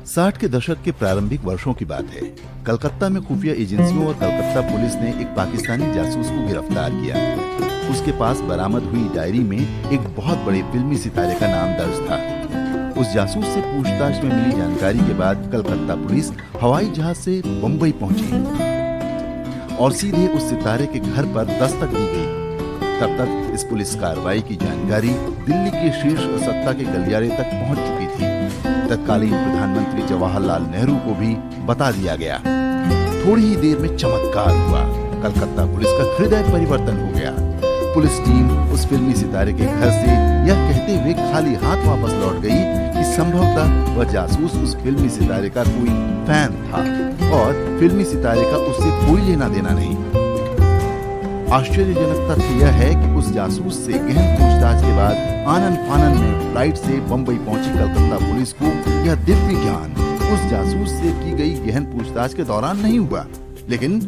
60 के दशक के प्रारंभिक वर्षों की बात है। कलकत्ता में खुफिया एजेंसियों और कलकत्ता पुलिस ने एक पाकिस्तानी जासूस को गिरफ्तार किया। उसके पास बरामद हुई डायरी में एक बहुत बड़े फिल्मी सितारे का नाम दर्ज था। उस जासूस से पूछताछ में मिली जानकारी के बाद कलकत्ता पुलिस हवाई जहाज से बम्बई पहुंची और सीधे उस सितारे के घर पर दस्तक दी गई। तब तक इस पुलिस कार्रवाई की जानकारी दिल्ली के शीर्ष सत्ता के गलियारे तक पहुंच चुकी थी। तत्कालीन प्रधानमंत्री जवाहरलाल नेहरू को भी बता दिया गया। थोड़ी ही देर में चमत्कार हुआ। कलकत्ता पुलिस का हृदय परिवर्तन हो गया। पुलिस टीम उस फिल्मी सितारे के घर से यह कहते हुए खाली हाथ वापस लौट गई कि संभवतः वह जासूस उस फिल्मी सितारे का कोई फैन था और फिल्मी सितारे का उससे कोई लेना देना नहीं। आश्चर्यजनक तथ्य यह है कि उस जासूस से गहन पूछताछ के बाद आनन फानन में फ्लाइट से बंबई पहुंची कलकत्ता पुलिस को यह दिव्य ज्ञान उस जासूस से की गई गहन पूछताछ के दौरान नहीं हुआ, लेकिन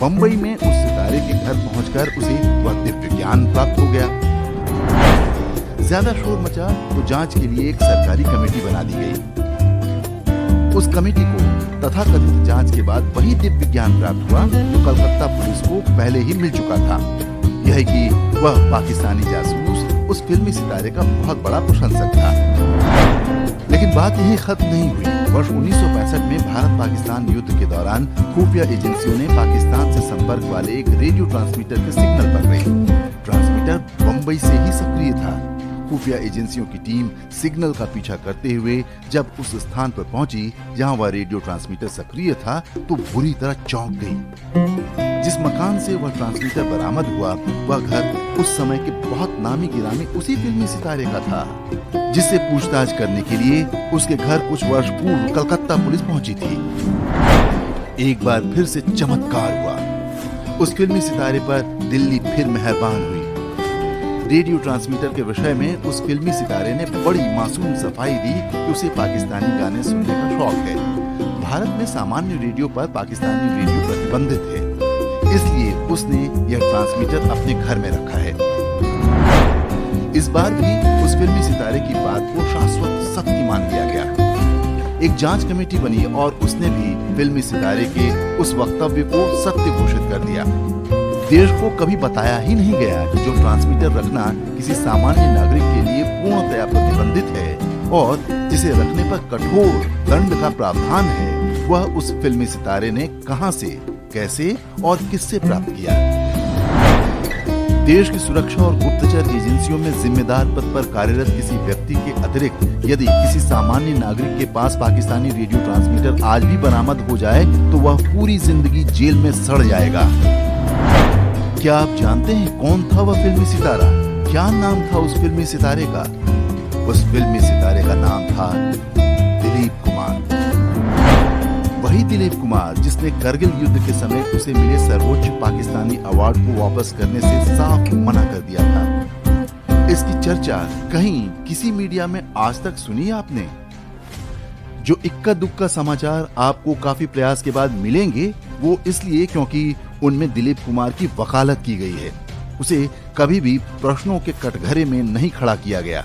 बंबई में उस सितारे के घर पहुंचकर उसे वह दिव्य ज्ञान प्राप्त हो गया। ज्यादा शोर मचा तो जांच के लिए एक सरकारी कमेटी बना दी गई। उस कमेटी को तथाकथित जांच के बाद वही दिव्य ज्ञान प्राप्त हुआ जो कलकत्ता पुलिस को पहले ही मिल चुका था। यह कि वह पाकिस्तानी जासूस उस फिल्मी सितारे का बहुत बड़ा प्रशंसक था। लेकिन बात यही खत्म नहीं हुई। वर्ष 1965 में भारत पाकिस्तान युद्ध के दौरान खुफिया एजेंसियों ने पाकिस्तान से संपर्क वाले एक रेडियो ट्रांसमीटर के सिग्नल पकड़े। ट्रांसमीटर बंबई से ही सक्रिय था। खुफिया एजेंसियों की टीम सिग्नल का पीछा करते हुए जब उस स्थान पर पहुंची जहां वह रेडियो ट्रांसमीटर सक्रिय था तो बुरी तरह चौंक गई। जिस मकान से वह ट्रांसमीटर बरामद हुआ वह घर उस समय के बहुत नामी गिरामी उसी फिल्मी सितारे का था, जिससे पूछताछ करने के लिए उसके घर कुछ वर्ष पूर्व कलकत्ता पुलिस पहुंची थी। एक बार फिर से चमत्कार हुआ। उस फिल्मी सितारे पर दिल्ली फिर मेहरबान हुई। रेडियो ट्रांसमीटर के विषय में उस फिल्मी सितारे ने बड़ी मासूम सफाई दी कि उसे पाकिस्तानी गाने सुनने का शौक है। भारत में सामान्य रेडियो पर पाकिस्तानी रेडियो प्रतिबंधित है, इसलिए उसने यह ट्रांसमीटर अपने घर में रखा है। इस बार भी उस फिल्मी सितारे की बात को शाश्वत सत्य मान लिया गया। एक जांच कमेटी बनी और उसने भी फिल्मी सितारे के उस वक्तव्य को सत्य घोषित कर दिया। देश को कभी बताया ही नहीं गया कि जो ट्रांसमीटर रखना किसी सामान्य नागरिक के लिए पूर्णतया प्रतिबंधित है और जिसे रखने पर कठोर दंड का प्रावधान है, वह उस फिल्मी सितारे ने कहां से, कैसे और किससे प्राप्त किया। देश की सुरक्षा और गुप्तचर एजेंसियों में जिम्मेदार पद पर कार्यरत किसी व्यक्ति के अतिरिक्त यदि किसी सामान्य नागरिक के पास पाकिस्तानी रेडियो ट्रांसमीटर आज भी बरामद हो जाए तो वह पूरी जिंदगी जेल में सड़ जाएगा। क्या आप जानते हैं कौन था वह फिल्मी सितारा? क्या नाम था उस फिल्मी सितारे का? उस फिल्मी सितारे का नाम था दिलीप कुमार। वही दिलीप कुमार जिसने करगिल युद्ध के समय उसे मिले सर्वोच्च पाकिस्तानी अवार्ड को वापस करने से साफ मना कर दिया था। इसकी चर्चा कहीं किसी मीडिया में आज तक सुनी आपने? जो इक्का दुक्का समाचार आपको काफी प्रयास के बाद मिलेंगे वो इसलिए क्योंकि उनमें दिलीप कुमार की वकालत की गई है। उसे कभी भी प्रश्नों के कटघरे में नहीं खड़ा किया गया।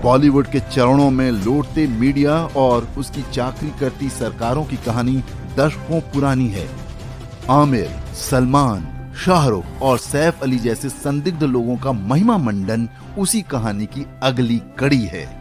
बॉलीवुड के चरणों में लौटते मीडिया और उसकी चाकरी करती सरकारों की कहानी दशकों पुरानी है। आमिर, सलमान, शाहरुख और सैफ अली जैसे संदिग्ध लोगों का महिमा मंडन उसी कहानी की अगली कड़ी है।